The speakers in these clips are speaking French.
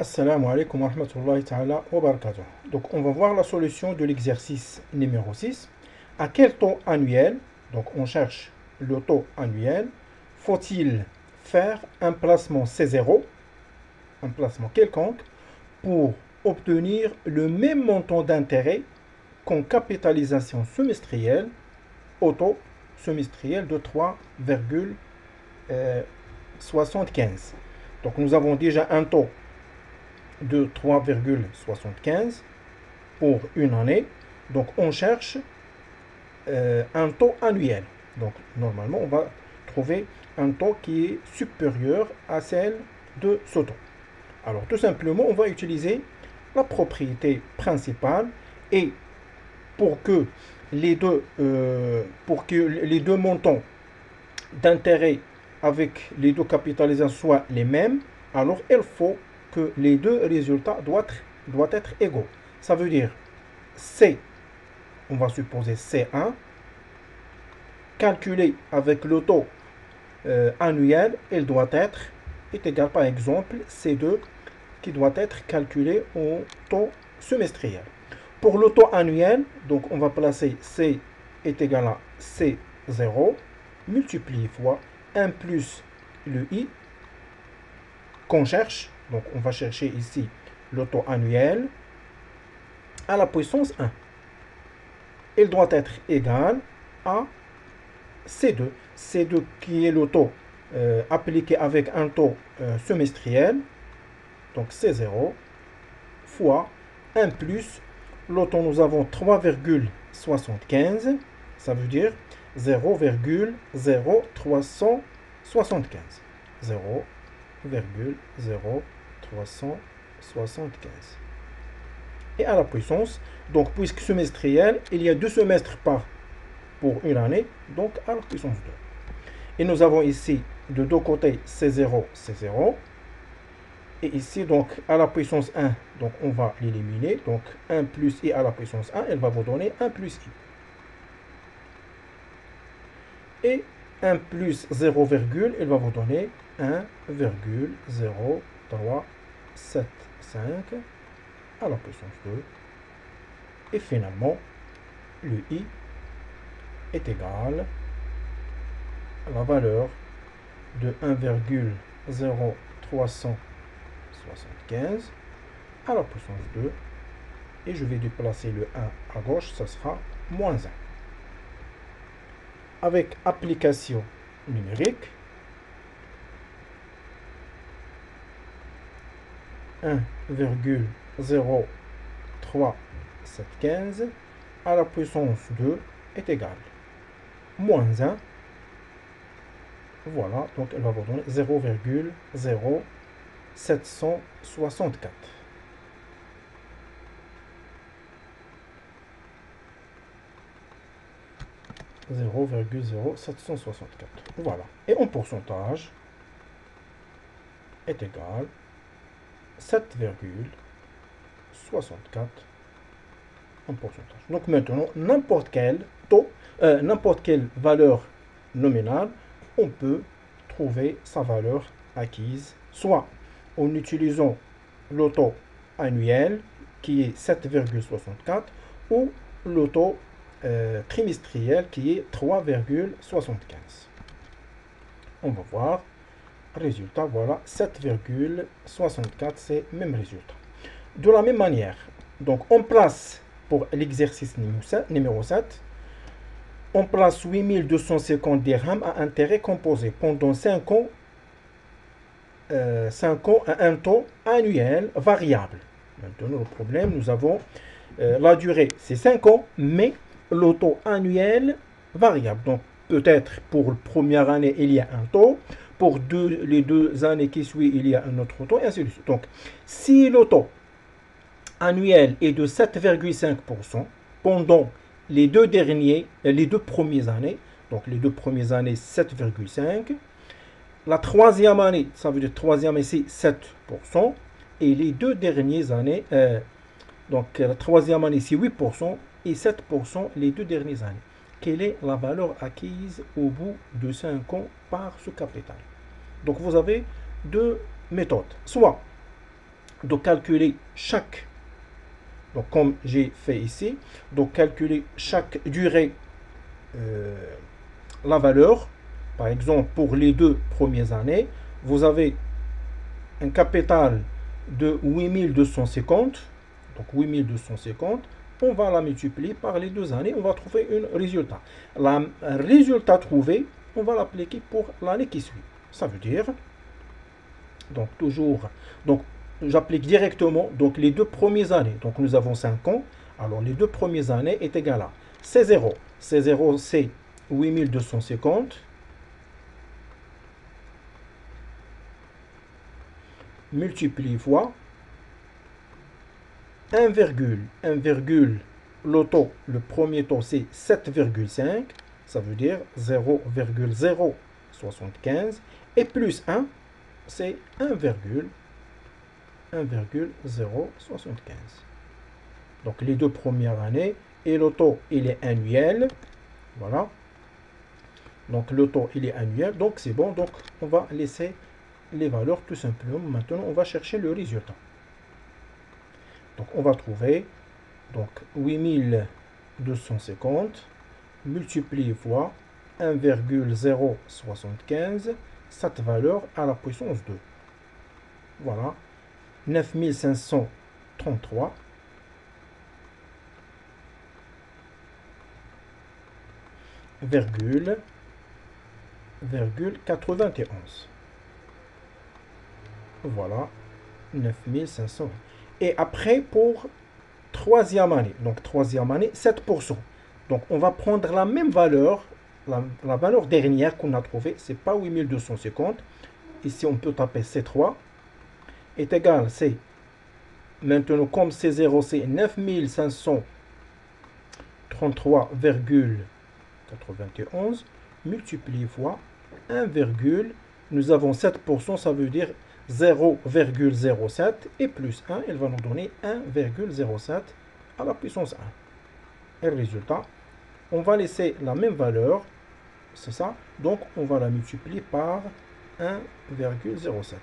Assalamu alaikum wa rahmatullahi ta'ala wa barakatuh. Donc, on va voir la solution de l'exercice numéro 6. À quel taux annuel, donc on cherche le taux annuel, faut-il faire un placement C0, un placement quelconque, pour obtenir le même montant d'intérêt qu'en capitalisation semestrielle au taux semestriel de 3,75. Donc, nous avons déjà un taux de 3,75 pour une année. Donc, on cherche un taux annuel. Donc, normalement, on va trouver un taux qui est supérieur à celle de ce taux. Alors, tout simplement, on va utiliser la propriété principale et pour que les deux montants d'intérêt avec les deux capitalisations soient les mêmes, alors il faut que les deux résultats doivent être égaux. Ça veut dire C, on va supposer C1, calculé avec le taux annuel, il doit être est égal par exemple C2 qui doit être calculé au taux semestriel. Pour le taux annuel, donc on va placer C est égal à C0 multiplié fois 1 plus le I qu'on cherche. Donc on va chercher ici le taux annuel à la puissance 1. Il doit être égal à C2. C2 qui est le taux appliqué avec un taux semestriel. Donc C0 fois 1 plus le taux, nous avons 3,75. Ça veut dire 0,0375. 0,0375. Et à la puissance, donc puisque semestriel, il y a 2 semestres pour une année, donc à la puissance 2. Et nous avons ici de deux côtés C0, C0. Et ici, donc, à la puissance 1, donc on va l'éliminer. Donc, 1 plus I à la puissance 1, elle va vous donner 1 plus I. Et 1 plus 0, elle va vous donner 1,0375 à la puissance 2. Et finalement, le I est égal à la valeur de 1,0375 à la puissance 2. Et je vais déplacer le 1 à gauche, ça sera moins 1. Avec application numérique, 1,0375 à la puissance 2 est égal moins 1. Voilà, donc elle va vous donner 0,0764. Voilà. Et en pourcentage est égal 7,64 en pourcentage. Donc maintenant, n'importe quel taux, n'importe quelle valeur nominale, on peut trouver sa valeur acquise, soit en utilisant le taux annuel qui est 7,64 ou le taux trimestriel qui est 3,75. On va voir. Résultat, voilà, 7,64, c'est le même résultat. De la même manière, donc on place pour l'exercice numéro 7, on place 8250 dirhams à intérêt composé pendant 5 ans, 5 ans à un taux annuel variable. Maintenant, le problème, nous avons la durée, c'est 5 ans, mais le taux annuel variable. Donc, peut-être pour la première année, il y a un taux. Pour les 2 années qui suivent, il y a un autre taux, et ainsi de suite. Donc, si le taux annuel est de 7,5% pendant les deux premières années, donc les 2 premières années, 7,5%. La troisième année, ça veut dire troisième année, c'est 7%. Et les 2 dernières années, donc la troisième année, c'est 8% et 7% les 2 dernières années. Quelle est la valeur acquise au bout de 5 ans par ce capital? Donc vous avez 2 méthodes. Soit de calculer chaque, donc comme j'ai fait ici, donc calculer chaque durée, la valeur. Par exemple, pour les 2 premières années, vous avez un capital de 8250. Donc 8250, on va la multiplier par les 2 années, on va trouver un résultat. Le résultat trouvé, on va l'appliquer pour l'année qui suit. Ça veut dire, donc toujours, donc j'applique directement donc les 2 premières années. Donc nous avons 5 ans, alors les 2 premières années est égal à C0. C0 c'est 8250 multiplié fois 1, le taux, le premier taux c'est 7,5, ça veut dire 0,075, et plus 1, c'est 1,075. Donc les 2 premières années, et le taux il est annuel, voilà. Donc le taux il est annuel, donc c'est bon, donc on va laisser les valeurs tout simplement. Maintenant on va chercher le résultat. Donc on va trouver donc 8250 multiplié fois 1,075, cette valeur à la puissance 2. Voilà, 9533 virgule 91. Voilà, 9500. Et après, pour troisième année, donc troisième année, 7%. Donc on va prendre la même valeur, la valeur dernière qu'on a trouvée, c'est pas 8250. Ici on peut taper C3 est égal, c'est maintenant comme C0 c'est 9533,91 multiplié fois 1, nous avons 7%, ça veut dire 0,07 et plus 1, il va nous donner 1,07 à la puissance 1. Et le résultat, on va laisser la même valeur, c'est ça, donc on va la multiplier par 1,07.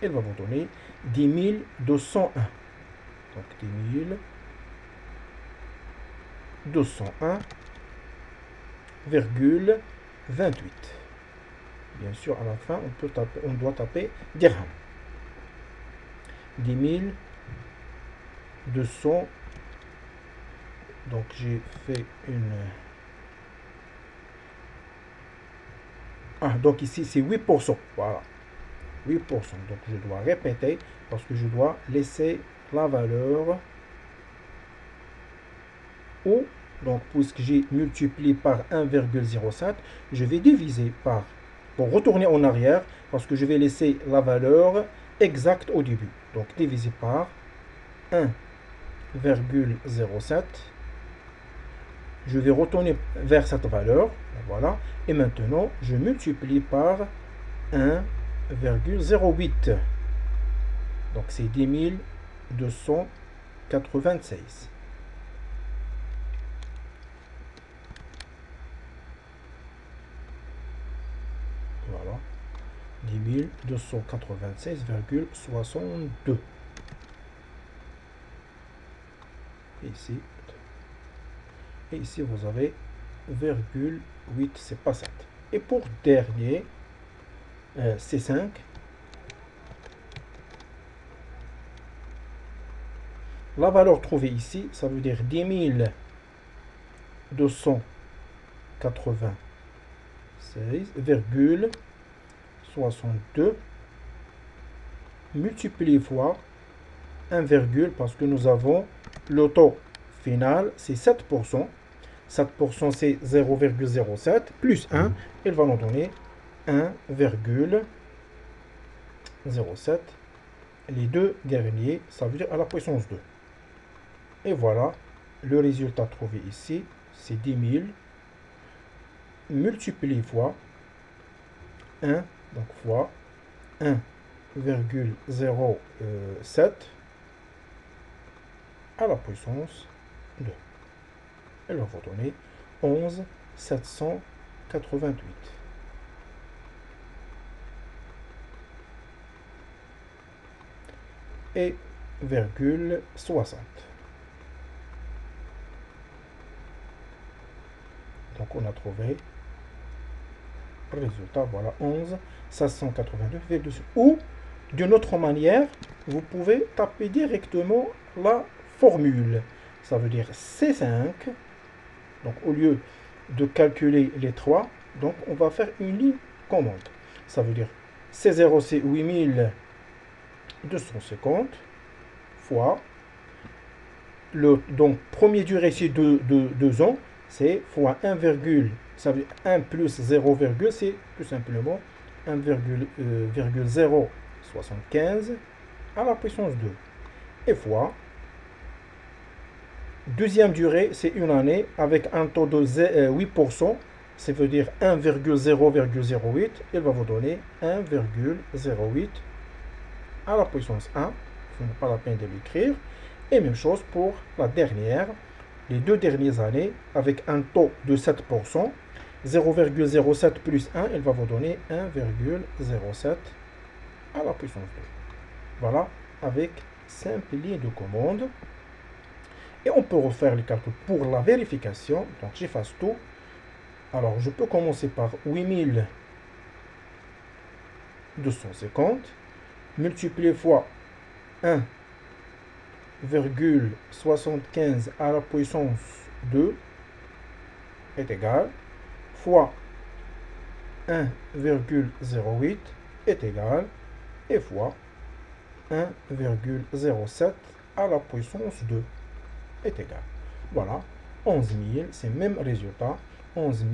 Elle va vous donner 10 201. Donc 10 201,28. Bien sûr, à la fin, on doit taper dirham. 10 200. Donc j'ai fait une... donc ici c'est 8%. Voilà. 8%. Donc je dois répéter parce que je dois laisser la valeur ou, donc puisque j'ai multiplié par 1,07, je vais diviser par, pour retourner en arrière, parce que je vais laisser la valeur exacte au début. Donc diviser par 1,07. Je vais retourner vers cette valeur. Voilà. Et maintenant, je multiplie par 1,08. Donc c'est 10 296. Voilà. 10 296,62. Ici. Et ici, vous avez 0,8, c'est pas 7. Et pour dernier, C5. La valeur trouvée ici, ça veut dire 10 296,62 multiplié fois 1, parce que nous avons le taux final, c'est 7%. 7% c'est 0,07 plus 1, il va nous donner 1,07. Les deux derniers, ça veut dire à la puissance 2. Et voilà, le résultat trouvé ici, c'est 10 000 multiplié fois 1, donc fois 1,07 à la puissance 2. Elle va vous donner 11 788. et virgule 60. Donc on a trouvé le résultat, voilà, 11 582,2. Ou d'une autre manière, vous pouvez taper directement la formule. Ça veut dire C5. Donc au lieu de calculer les 3, donc on va faire une ligne commande. Ça veut dire C0 c'est 8250 fois le donc premier durée c'est 2 ans, c'est fois 1, ça veut dire 1 plus 0, c'est tout simplement 1,075 à la puissance 2. Et fois deuxième durée, c'est une année avec un taux de 8%, ça veut dire 1,008, il va vous donner 1,08 à la puissance 1, ce n'est pas la peine de l'écrire. Et même chose pour la dernière, les 2 dernières années avec un taux de 7%, 0,07 plus 1, il va vous donner 1,07 à la puissance 2. Voilà, avec simple ligne de commande. Et on peut refaire le calcul pour la vérification. Donc j'efface tout. Alors je peux commencer par 8250 multiplié fois 1,75 à la puissance 2 est égal fois 1,08 est égal et fois 1,07 à la puissance 2 est égal. Voilà, 11 000, c'est le même résultat, 11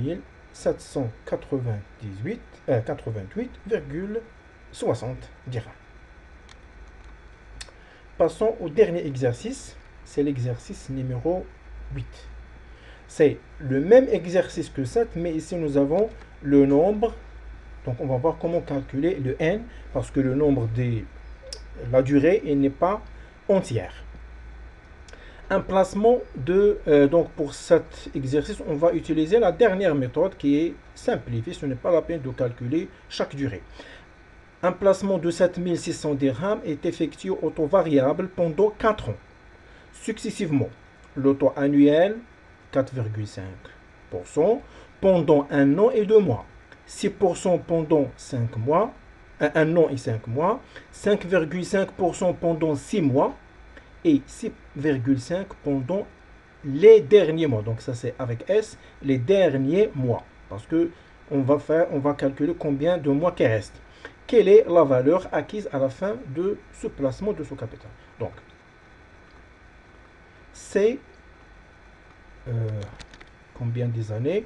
788,60 dirhams. Passons au dernier exercice, c'est l'exercice numéro 8. C'est le même exercice que 7, mais ici nous avons le nombre. Donc on va voir comment calculer le n, parce que le nombre de la durée n'est pas entière. Un placement de... donc pour cet exercice, on va utiliser la dernière méthode qui est simplifiée. Ce n'est pas la peine de calculer chaque durée. Un placement de 7600 dirhams est effectué au taux variable pendant 4 ans. Successivement, le taux annuel, 4,5%, pendant 1 an et 2 mois. 6% pendant 5 mois, 1 an et 5 mois. 5,5% pendant 6 mois. Et 6,5 pendant les derniers mois. Donc ça c'est avec S, les derniers mois. Parce que on va calculer combien de mois qui restent. Quelle est la valeur acquise à la fin de ce placement de ce capital? Donc, c'est combien des années?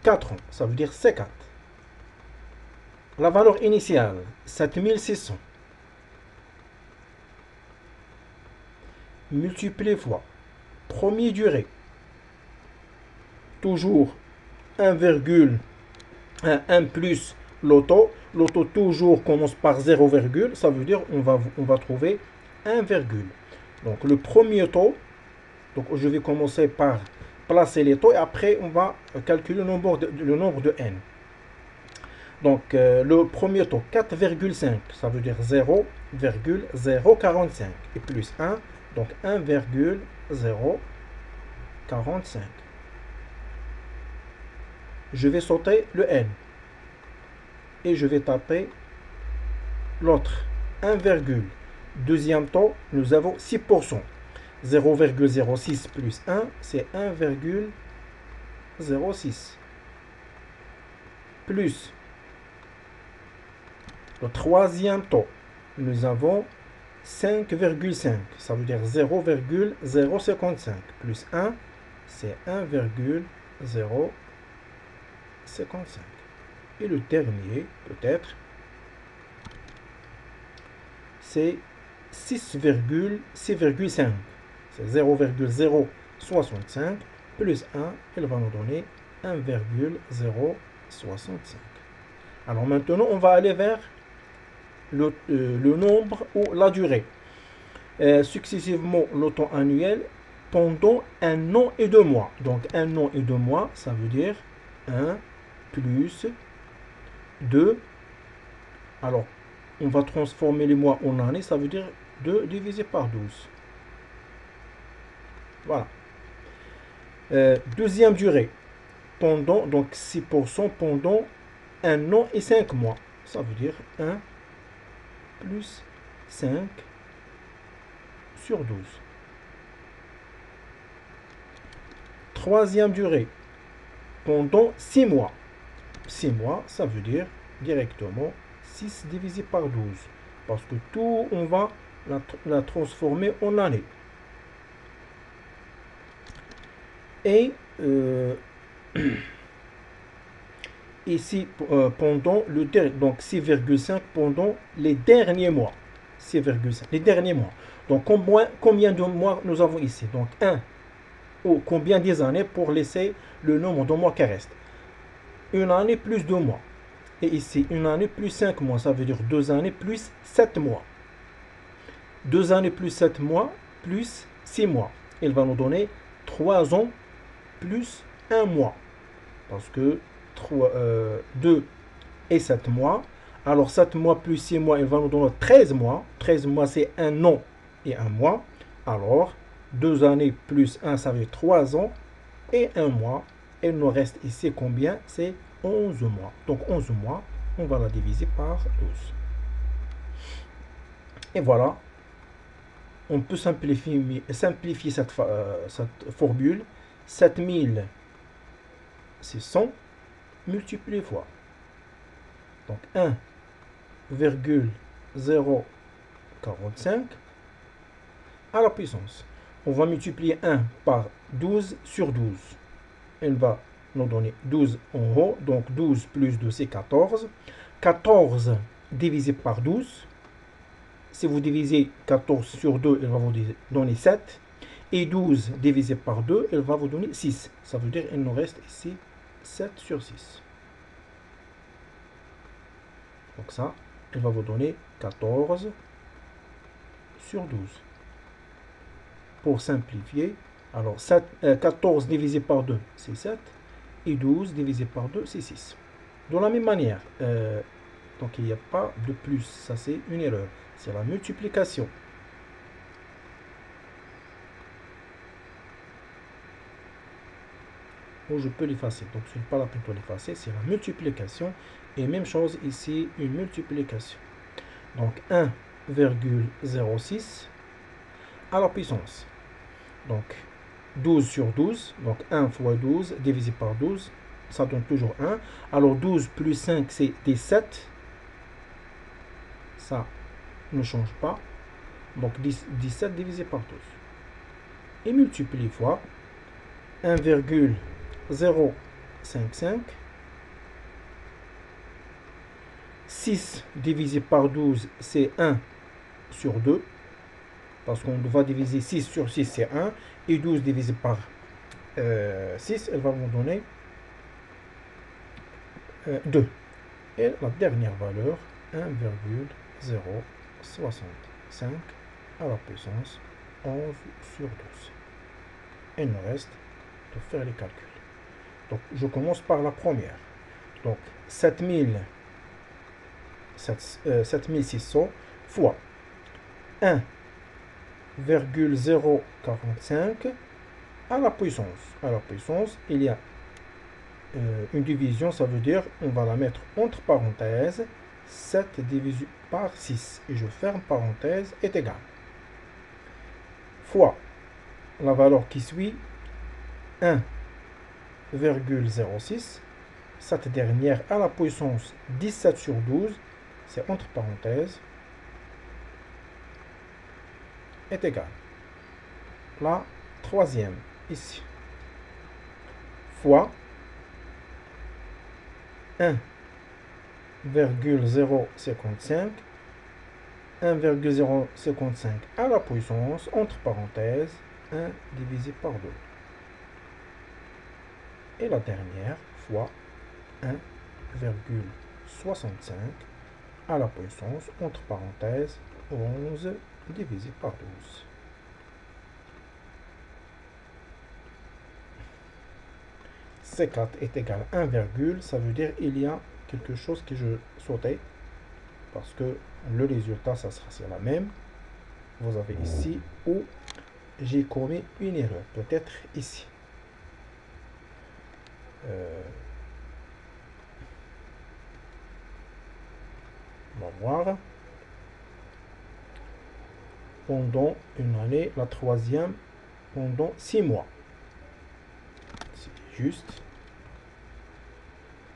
4 ans, ça veut dire C4. La valeur initiale, 7600. Multiplié fois première durée, toujours 1 plus l'auto. L'auto toujours commence par 0, ça veut dire on va trouver 1, donc le premier taux. Donc je vais commencer par placer les taux et après on va calculer le nombre de n. Donc le premier taux 4,5, ça veut dire 0,045 et plus 1, donc 1,045. Je vais sauter le n et je vais taper l'autre 1, deuxième taux, nous avons 6%. 0,06 plus 1, c'est 1,06. Plus le troisième taux, nous avons 5,5. Ça veut dire 0,055. Plus 1, c'est 1,055. Et le dernier, peut-être, c'est 6,5. C'est 0,065 plus 1, il va nous donner 1,065. Alors maintenant, on va aller vers le nombre ou la durée. Successivement, le temps annuel pendant 1 an et 2 mois. Donc 1 an et 2 mois, ça veut dire 1 plus 2. Alors, on va transformer les mois en années, ça veut dire 2 divisé par 12. Voilà. Deuxième durée. Pendant, donc 6% pendant 1 an et 5 mois. Ça veut dire 1 plus 5 sur 12. Troisième durée. Pendant 6 mois. 6 mois, ça veut dire directement 6 divisé par 12. Parce que tout, on va la transformer en année. Et ici, pendant le donc 6,5 pendant les derniers mois. 6,5, les derniers mois. Donc, combien de mois nous avons ici? Donc, 1 ou combien des années pour laisser le nombre de mois qui reste? Une année plus 2 mois. Et ici, une année plus 5 mois. Ça veut dire 2 années plus 7 mois. 2 années plus 7 mois plus 6 mois. Il va nous donner 3 ans plus 1 mois. Parce que 2 et 7 mois. Alors 7 mois plus 6 mois, il va nous donner 13 mois. 13 mois, c'est 1 an et 1 mois. Alors, 2 années plus 1, ça veut dire 3 ans et 1 mois. Et il nous reste ici combien? C'est 11 mois. Donc 11 mois, on va la diviser par 12. Et voilà. On peut simplifier cette formule. 7600 multiplié fois. Donc 1,045 à la puissance. On va multiplier 1 par 12 sur 12. Elle va nous donner 12 en haut. Donc 12 plus 2, c'est 14. 14 divisé par 12. Si vous divisez 14 sur 2, il va vous donner 7. Et 12 divisé par 2, il va vous donner 6. Ça veut dire qu'il nous reste ici 7 sur 6. Donc ça, il va vous donner 14 sur 12. Pour simplifier, alors 14 divisé par 2, c'est 7. Et 12 divisé par 2, c'est 6. De la même manière, donc il n'y a pas de plus. Ça, c'est une erreur. C'est la multiplication. Ou je peux l'effacer. Donc, ce n'est pas la peine de l'effacer. C'est la multiplication. Et même chose ici, une multiplication. Donc, 1,06 à la puissance. Donc, 12 sur 12. Donc, 1 fois 12 divisé par 12. Ça donne toujours 1. Alors, 12 plus 5, c'est 17. Ça ne change pas. Donc, 17 divisé par 12. Et multiplie fois 1,055. 6 divisé par 12, c'est 1 sur 2. Parce qu'on va diviser 6 sur 6, c'est 1. Et 12 divisé par 6, elle va nous donner 2. Et la dernière valeur, 1,065 à la puissance 11 sur 12. Il nous reste de faire les calculs. Donc, je commence par la première. Donc, 7600 fois 1,045 à la puissance. À la puissance, il y a une division, ça veut dire, on va la mettre entre parenthèses, 7 divisé par 6. Et je ferme parenthèse est égal. Fois la valeur qui suit, 1,06. Cette dernière à la puissance 17 sur 12, c'est entre parenthèses, est égal. La troisième, ici, fois 1,055. 1,055 à la puissance, entre parenthèses, 1 divisé par 2. Et la dernière fois 1,65 à la puissance, entre parenthèses, 11 divisé par 12. C4 est égal à 1, ça veut dire il y a quelque chose que je sautais, parce que le résultat, ça sera la même. vous avez ici où j'ai commis une erreur. Peut-être ici. On va voir. Pendant une année, la troisième, pendant 6 mois. C'est juste.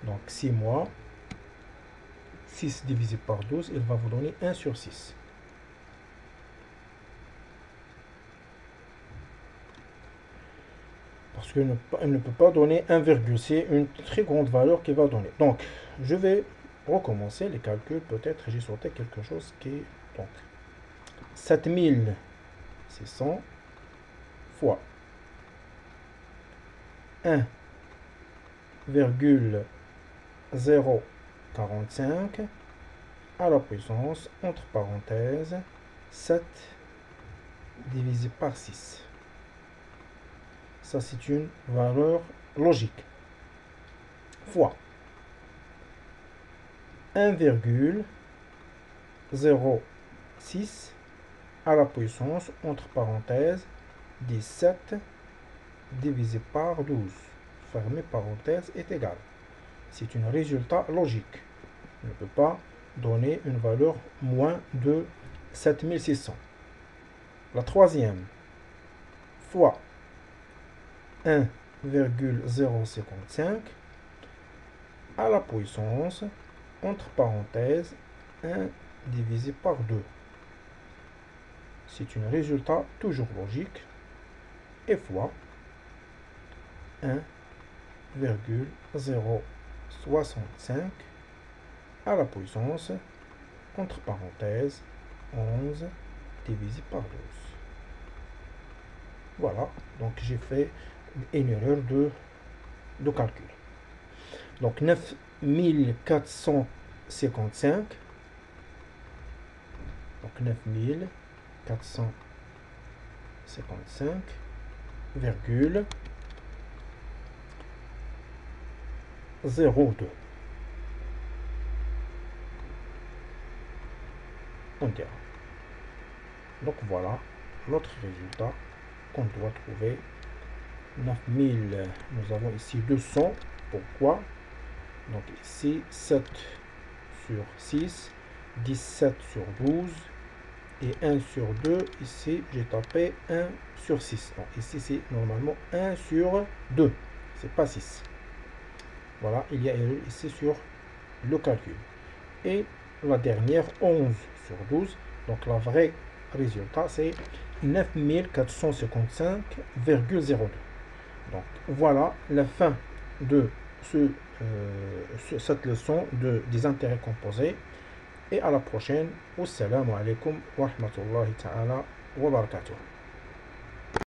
Donc 6 mois. 6 divisé par 12, il va vous donner 1 sur 6. Parce qu'elle ne peut pas donner 1, c'est une très grande valeur qu'il va donner. Donc, je vais recommencer les calculs. Peut-être j'ai sauté quelque chose qui est... Donc, 7600 fois 1,045 à la puissance, entre parenthèses, 7 divisé par 6. Ça, c'est une valeur logique. Fois 1,06 à la puissance, entre parenthèses, 17 divisé par 12. Fermez parenthèse est égal. C'est un résultat logique. On ne peut pas donner une valeur moins de 7600. La troisième, fois 1,055 à la puissance, entre parenthèses, 1 divisé par 2. C'est un résultat toujours logique. Et fois 1,065 à la puissance, entre parenthèses, 11 divisé par 12. Voilà, donc j'ai fait une erreur de calcul. Donc 9455, donc 9455,02. On dira. Donc voilà notre résultat qu'on doit trouver. 9000, nous avons ici 200. Pourquoi? Donc ici 7 sur 6, 17 sur 12 et 1 sur 2. Ici j'ai tapé 1 sur 6. Donc ici c'est normalement 1 sur 2. C'est pas 6. Voilà, il y a ici sur le calcul. Et la dernière 11 sur 12. Donc la vraie résultat c'est 9455,02. Donc voilà la fin de cette leçon des intérêts composés. Et à la prochaine. Wassalamu alaikum wa rahmatullahi ta'ala wa barakatuh.